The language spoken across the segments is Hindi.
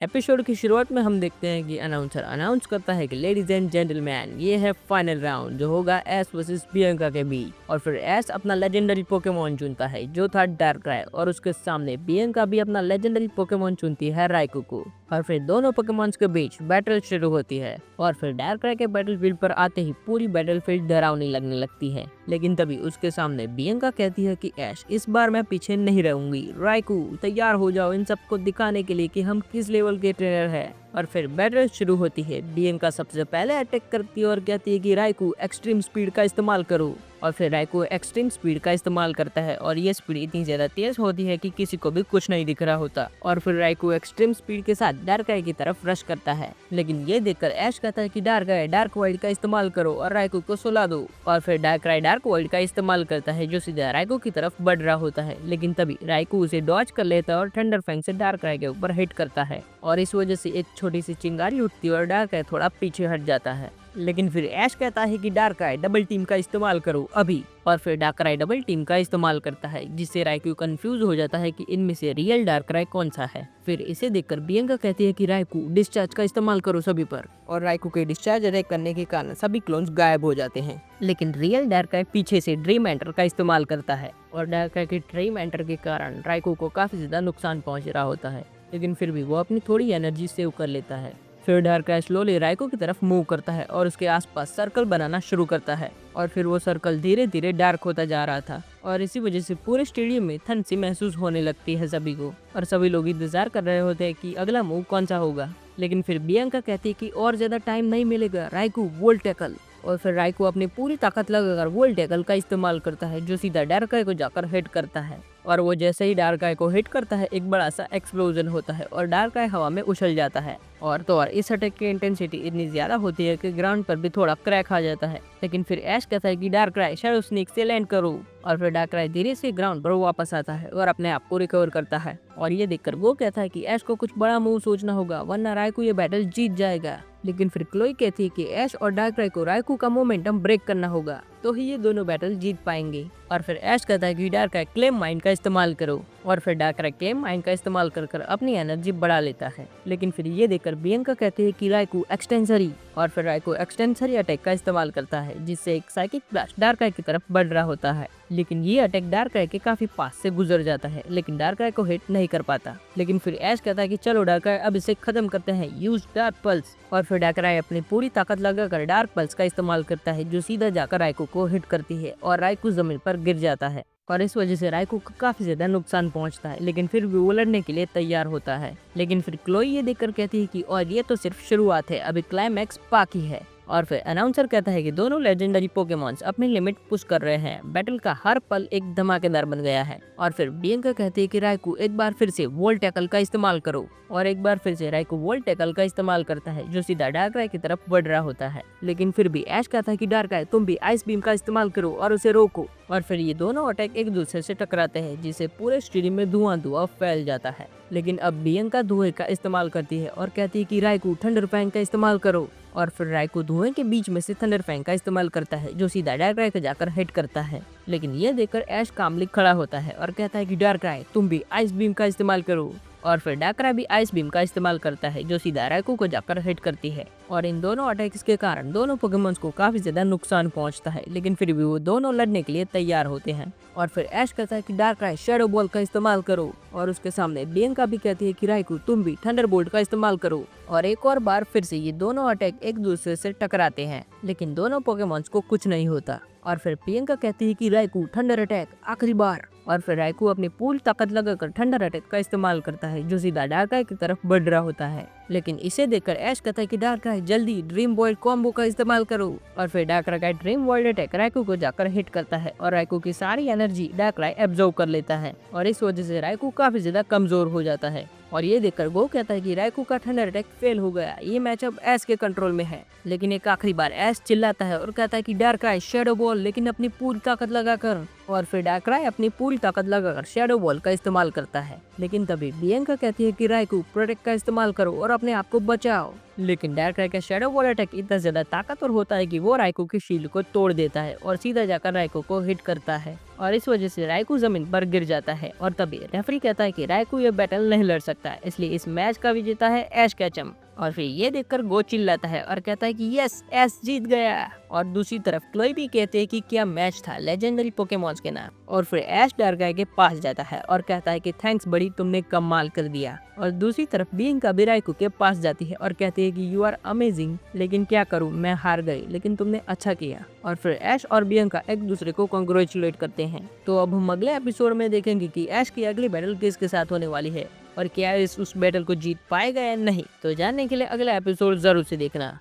एपिसोड की शुरुआत में हम देखते हैं कि अनाउंसर अनाउंस करता है कि लेडीज एंड जेंटलमैन, ये है फाइनल राउंड जो होगा एस वर्सेस बियंका के बीच। और फिर एस अपना लेजेंडरी पोकेमोन चुनता है जो था डार्कराय, और उसके सामने बियंका भी अपना लेजेंडरी पोकेमोन चुनती है राइकू को। और फिर दोनों पोकेमोन्स के बीच बैटल शुरू होती है और फिर डार्कराय के बैटलफील्ड पर आते ही पूरी बैटलफील्ड डरावनी लगने लगती है। लेकिन तभी उसके सामने बियंका कहती है कि ऐश, इस बार मैं पीछे नहीं रहूंगी। राइकू तैयार हो जाओ इन सबको दिखाने के लिए कि हम किस लेवल के ट्रेनर हैं। और फिर बैटल शुरू होती है। बियंका सबसे पहले अटैक करती है और कहती है कि राइकू एक्सट्रीम स्पीड का इस्तेमाल करो। और फिर राइकू एक्सट्रीम स्पीड का इस्तेमाल करता है और ये स्पीड इतनी ज्यादा तेज होती है कि किसी को भी कुछ नहीं दिख रहा होता। और फिर राइकू एक्सट्रीम स्पीड के साथ डार्कराय की तरफ रश करता है, लेकिन ये देखकर ऐश कहता है कि डार्कराय डार्क वाइल्ड का इस्तेमाल करो और राइकू को सुला दो। और फिर डार्कराय डार्क वाइल्ड का इस्तेमाल करता है जो सीधा राइकू की तरफ बढ़ रहा होता है, लेकिन तभी राइकू उसे डॉज कर लेता है और थंडर फैंग से डार्कराय के ऊपर हिट करता है और इस वजह से एक छोटी सी चिंगारी उठती है और डार्कराय थोड़ा पीछे हट जाता है। लेकिन फिर ऐश कहता है कि डार्कराय डबल टीम का इस्तेमाल करो अभी। और फिर डार्कराय डबल टीम का इस्तेमाल करता है जिससे राइकू कंफ्यूज हो जाता है कि इनमें से रियल डार्कराय कौन सा है। फिर इसे देखकर बियंका कहती है कि राइकू डिस्चार्ज का इस्तेमाल करो सभी पर। और राइकू के डिस्चार्ज अटैक करने के कारण सभी क्लोन्स गायब हो जाते हैं, लेकिन रियल डार्कराय पीछे से ड्रीम एंटर का इस्तेमाल करता है और डार्कराय के ड्रीम एंटर के कारण राइकू को काफी ज्यादा नुकसान पहुंच रहा होता है, लेकिन फिर भी वो अपनी थोड़ी एनर्जी सेव कर लेता है। फिर डार्कराय स्लोली राइकू की तरफ मूव करता है और उसके आसपास सर्कल बनाना शुरू करता है और फिर वो सर्कल धीरे धीरे डार्क होता जा रहा था और इसी वजह से पूरे स्टेडियम में ठंड सी महसूस होने लगती है सभी को। और सभी लोग इंतजार कर रहे होते हैं कि अगला मूव कौन सा होगा, लेकिन फिर बियंका कहती है कि और ज्यादा टाइम नहीं मिलेगा, राइकू वोल्ट टैकल। और फिर राइकू अपनी पूरी ताकत लगाकर वोल्ट टैकल का इस्तेमाल करता है जो सीधा डार्कराय को जाकर हिट करता है। और वो जैसे ही डार्कराय को हिट करता है एक बड़ा सा एक्सप्लोजन होता है और डार्कराय हवा में उछल जाता है। और तो और इस अटैक की इंटेंसिटी इतनी ज्यादा होती है कि ग्राउंड पर भी थोड़ा क्रैक आ जाता है, लेकिन फिर ऐश कहता है कि डार्कराय शैडो स्नेक से लैंड करो। और फिर डार्कराय धीरे से ग्राउंड पर वापस आता है और अपने आप को रिकवर करता है और ये देखकर वो कहता है कि ऐश को कुछ बड़ा मूव सोचना होगा वरना राइकू ये बैटल जीत जाएगा। लेकिन फिर क्लोई कहती है कि ऐश और डार्कराय को राइकू का मोमेंटम ब्रेक करना होगा तो ही ये दोनों बैटल जीत पाएंगे। और फिर ऐश कहता है कि डार्कराय क्लेम माइंड का इस्तेमाल करो और फिर डार्कराय क्लेम माइंड का इस्तेमाल कर अपनी एनर्जी बढ़ा लेता है। लेकिन फिर ये देखकर बियंका कहती है कि राइकू एक्सटेंसरी। और फिर राइकू एक्सटेंसरी अटैक का इस्तेमाल करता है जिससे एक साइकिक ब्लास्ट डार्कराय की तरफ बढ़ रहा होता है, लेकिन ये अटैक डार्कराय के काफी पास से गुजर जाता है लेकिन डार्कराय को हिट नहीं कर पाता। लेकिन फिर ऐश कहता है कि चलो डार्कराय अब इसे खत्म करते हैं, यूज डार्क पल्स। और फिर डार्कराय अपनी पूरी ताकत लगाकर डार्क पल्स का इस्तेमाल करता है जो सीधा जाकर राइकू को हिट करती है और राइकू जमीन पर गिर जाता है और इस वजह से राइकू को काफी ज्यादा नुकसान पहुंचता है, लेकिन फिर भी वो लड़ने के लिए तैयार होता है। लेकिन फिर क्लोई ये देखकर कहती है कि और ये तो सिर्फ शुरुआत है, अभी क्लाइमैक्स बाकी है। और फिर अनाउंसर कहता है कि दोनों लेजेंडरी पोकेमॉन्स अपनी लिमिट पुश कर रहे हैं, बैटल का हर पल एक धमाकेदार बन गया है। और फिर बियंका कहती है कि राइकू एक बार फिर से वोल्ट टैकल का इस्तेमाल करो और एक बार फिर से राइकू वोल्ट टैकल का इस्तेमाल करता है जो सीधा डार्कराय की तरफ बढ़ रहा होता है। लेकिन फिर भी ऐश कहता है कि डार्कराय तुम भी आइस बीम का इस्तेमाल करो और उसे रोको। और फिर ये दोनों अटैक एक दूसरे से टकराते हैं जिससे पूरे स्टेडियम में धुआं फैल जाता है। लेकिन अब बियंका धुएं का इस्तेमाल करती है और कहती है कि राइकू थंडर फैंग का इस्तेमाल करो। और फिर राइकू धुएं के बीच में से थंडर फैंग का इस्तेमाल करता है जो सीधा डार्कराय को जाकर हिट करता है। लेकिन ये देखकर ऐश कामली खड़ा होता है और कहता है कि डार्कराय तुम भी आइस बीम का इस्तेमाल करो। और फिर डार्कराय भी आइस बीम का इस्तेमाल करता है जो सीधा राइकू को जाकर हिट करती है और इन दोनों अटैक्स के कारण दोनों पोकेमॉन्स को काफी ज्यादा नुकसान पहुंचता है, लेकिन फिर भी वो दोनों लड़ने के लिए तैयार होते हैं। और फिर ऐश कहता है कि डार्कराय शैडो बॉल का इस्तेमाल करो और उसके सामने बियंका भी कहती है कि राइकू तुम भी थंडर बोल्ट का इस्तेमाल करो। और एक और बार फिर से ये दोनों अटैक एक दूसरे से टकराते हैं, लेकिन दोनों पोकेमॉन्स को कुछ नहीं होता। और फिर बियंका कहती है कि राइकू थंडर अटैक आखिरी बार। और फिर राइकू अपनी पूरी ताकत लगाकर थंडर अटैक का इस्तेमाल करता है जो सीधा डार्कराय की तरफ बढ़ रहा होता है। लेकिन इसे देखकर ऐश कहता है कि डार्कराय जल्दी ड्रीम वर्ल्ड कॉम्बो का इस्तेमाल करो। और फिर डार्कराय का ड्रीम वर्ल्ड अटैक राइकू को जाकर हिट करता है और राइकू की सारी एनर्जी डार्कराय एब्जॉर्ब कर लेता है और इस वजह से राइकू काफी ज्यादा कमजोर हो जाता है। और ये देखकर वो कहता है कि राइकू का थंडर अटैक फेल हो गया, ये मैच अब ऐश के कंट्रोल में है। लेकिन एक आखिरी बार ऐश चिल्लाता है और कहता है कि डार्कराय शैडो बॉल, लेकिन अपनी पूरी ताकत लगाकर। और फिर डार्कराय अपनी पूरी ताकत लगाकर शैडो बॉल का इस्तेमाल करता है। लेकिन तभी बियंका कहती है कि राइकू प्रोटेक्ट का इस्तेमाल करो और अपने आप को बचाओ। लेकिन डार्कराय का शैडो बॉल अटैक इतना ज्यादा ताकतवर होता है कि वो राइको की शील्ड को तोड़ देता है और सीधा जाकर राइको को हिट करता है और इस वजह से राइको जमीन पर गिर जाता है। और तभी रेफरी कहता है कि राइको ये बैटल नहीं लड़ सकता है, इसलिए इस मैच का विजेता है ऐश कैचम। और फिर ये देखकर गो चिल्लाता है और कहता है कि यस, ऐश जीत गया। और दूसरी तरफ क्लोई भी कहते हैं कि क्या मैच था लेजेंडरी पोकेमॉन्स के नाम। और फिर ऐश डार्कराय के पास जाता है और कहता है कि थैंक्स बड़ी, तुमने कमाल कर दिया। और दूसरी तरफ बियांका भी राइको के पास जाती है और कहती है कि यू आर अमेजिंग, लेकिन क्या करूं, मैं हार गई, लेकिन तुमने अच्छा किया। और फिर ऐश और बियांका एक दूसरे को कांग्रेचुलेट करते हैं। तो अब हम अगले एपिसोड में देखेंगे कि ऐश की अगली बैटल किसके साथ होने वाली है और क्या इस उस बैटल को जीत पाएगा या नहीं। तो जानने के लिए अगला एपिसोड जरूर से देखना।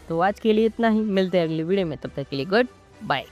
तो आज के लिए इतना ही, मिलते हैं अगली वीडियो में, तब तक के लिए गुड बाय।